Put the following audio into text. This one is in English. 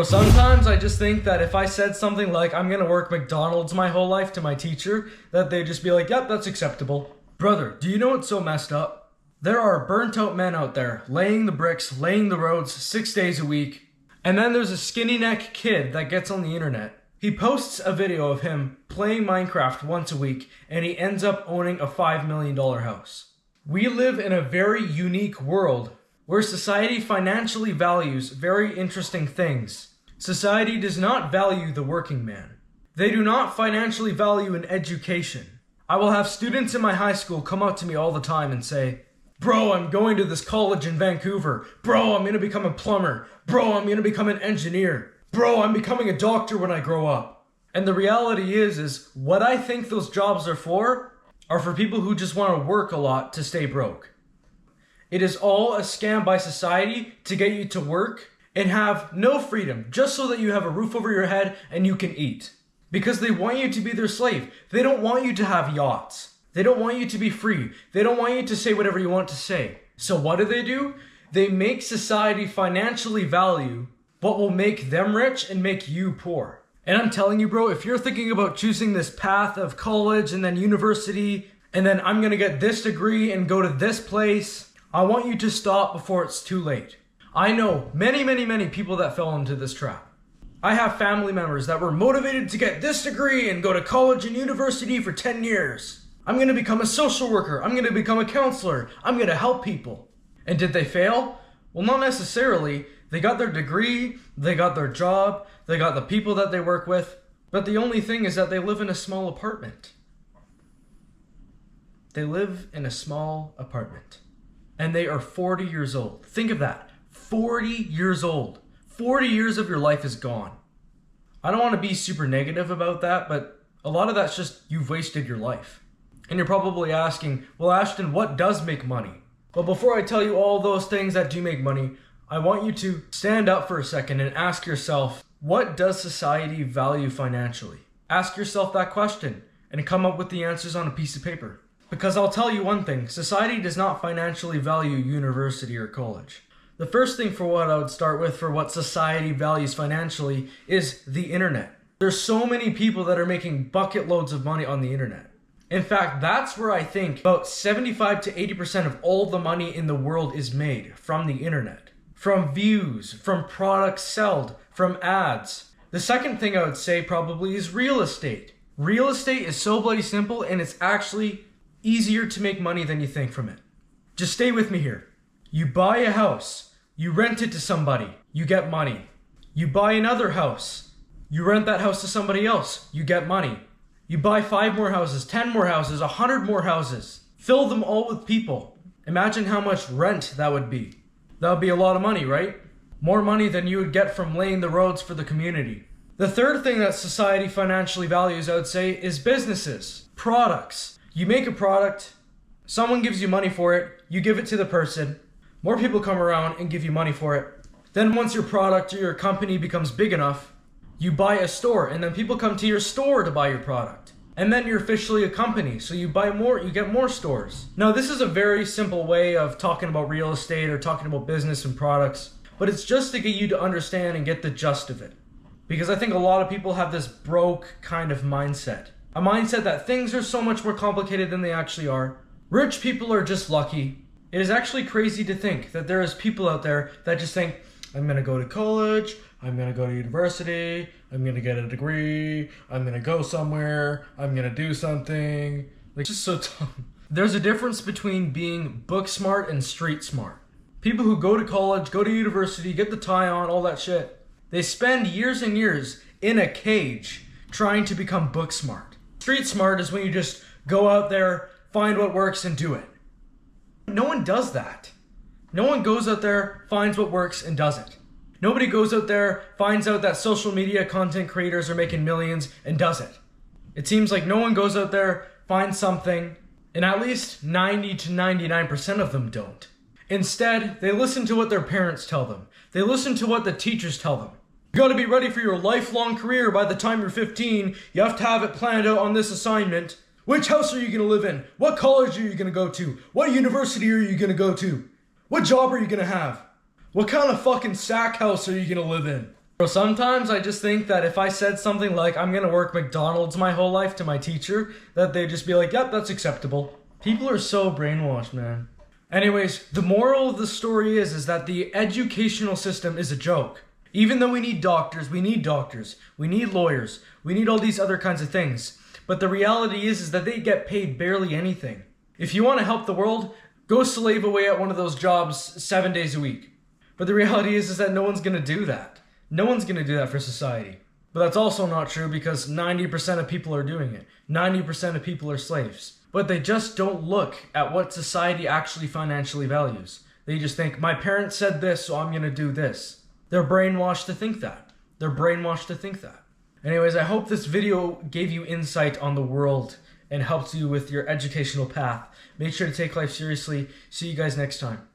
Sometimes I just think that if I said something like, I'm gonna work McDonald's my whole life to my teacher, that they'd just be like, yep, that's acceptable. Brother, do you know what's so messed up? There are burnt out men out there, laying the bricks, laying the roads 6 days a week. And then there's a skinny neck kid that gets on the internet. He posts a video of him playing Minecraft once a week, and he ends up owning a $5 million house. We live in a very unique world where society financially values very interesting things. Society does not value the working man. They do not financially value an education. I will have students in my high school come up to me all the time and say, bro, I'm going to this college in Vancouver. Bro, I'm gonna become a plumber. Bro, I'm gonna become an engineer. Bro, I'm becoming a doctor when I grow up. And the reality is what I think those jobs are for people who just want to work a lot to stay broke. It is all a scam by society to get you to work and have no freedom, just so that you have a roof over your head and you can eat. Because they want you to be their slave. They don't want you to have yachts. They don't want you to be free. They don't want you to say whatever you want to say. So what do? They make society financially value what will make them rich and make you poor. And I'm telling you, bro, if you're thinking about choosing this path of college and then university, and then I'm gonna get this degree and go to this place, I want you to stop before it's too late. I know many people that fell into this trap. I have family members that were motivated to get this degree and go to college and university for 10 years. I'm going to become a social worker. I'm going to become a counselor. I'm going to help people. And did they fail? Well, not necessarily. They got their degree, they got their job, they got the people that they work with. But the only thing is that they live in a small apartment. They live in a small apartment. And they are 40 years old. Think of that. 40 years old. 40 years of your life is gone. I don't want to be super negative about that, but a lot of that's just you've wasted your life. And you're probably asking, well, Ashton, what does make money? But before I tell you all those things that do make money, I want you to stand up for a second and ask yourself, what does society value financially? Ask yourself that question and come up with the answers on a piece of paper. Because I'll tell you one thing, society does not financially value university or college. The first thing for what I would start with for what society values financially is the internet. There's so many people that are making bucket loads of money on the internet. In fact, that's where I think about 75 to 80% of all the money in the world is made, from the internet. From views, from products sold, from ads. The second thing I would say probably is real estate. Real estate is so bloody simple, and it's actually easier to make money than you think from it. Just stay with me here. You buy a house. You rent it to somebody, you get money. You buy another house. You rent that house to somebody else, you get money. You buy 5 more houses, 10 more houses, 100 more houses. Fill them all with people. Imagine how much rent that would be. That would be a lot of money, right? More money than you would get from laying the roads for the community. The third thing that society financially values, I would say, is businesses, products. You make a product, someone gives you money for it, you give it to the person, more people come around and give you money for it. Then once your product or your company becomes big enough, you buy a store, and then people come to your store to buy your product. And then you're officially a company, so you buy more, you get more stores. Now this is a very simple way of talking about real estate or talking about business and products, but it's just to get you to understand and get the gist of it. Because I think a lot of people have this broke kind of mindset. A mindset that things are so much more complicated than they actually are. Rich people are just lucky. It is actually crazy to think that there is people out there that just think, I'm going to go to college, I'm going to go to university, I'm going to get a degree, I'm going to go somewhere, I'm going to do something. Like, just so dumb. There's a difference between being book smart and street smart. People who go to college, go to university, get the tie on, all that shit, they spend years and years in a cage trying to become book smart. Street smart is when you just go out there, find what works, and do it. No one does that. No one goes out there, finds what works, and does it. Nobody goes out there, finds out that social media content creators are making millions, and does it. It seems like no one goes out there, finds something, and at least 90 to 99% of them don't. Instead, they listen to what their parents tell them. They listen to what the teachers tell them. You gotta be ready for your lifelong career by the time you're 15. You have to have it planned out on this assignment. Which house are you going to live in? What college are you going to go to? What university are you going to go to? What job are you going to have? What kind of fucking sack house are you going to live in? Bro, sometimes I just think that if I said something like, I'm gonna work McDonald's my whole life to my teacher, that they'd just be like, yep, that's acceptable. People are so brainwashed, man. Anyways, the moral of the story is that the educational system is a joke. Even though we need doctors, we need lawyers, we need all these other kinds of things. But the reality is that they get paid barely anything. If you want to help the world, go slave away at one of those jobs 7 days a week. But the reality is that no one's gonna do that. No one's going to do that for society. But that's also not true because 90% of people are doing it. 90% of people are slaves. But they just don't look at what society actually financially values. They just think, my parents said this, so I'm going to do this. They're brainwashed to think that. Anyways, I hope this video gave you insight on the world and helped you with your educational path. Make sure to take life seriously. See you guys next time.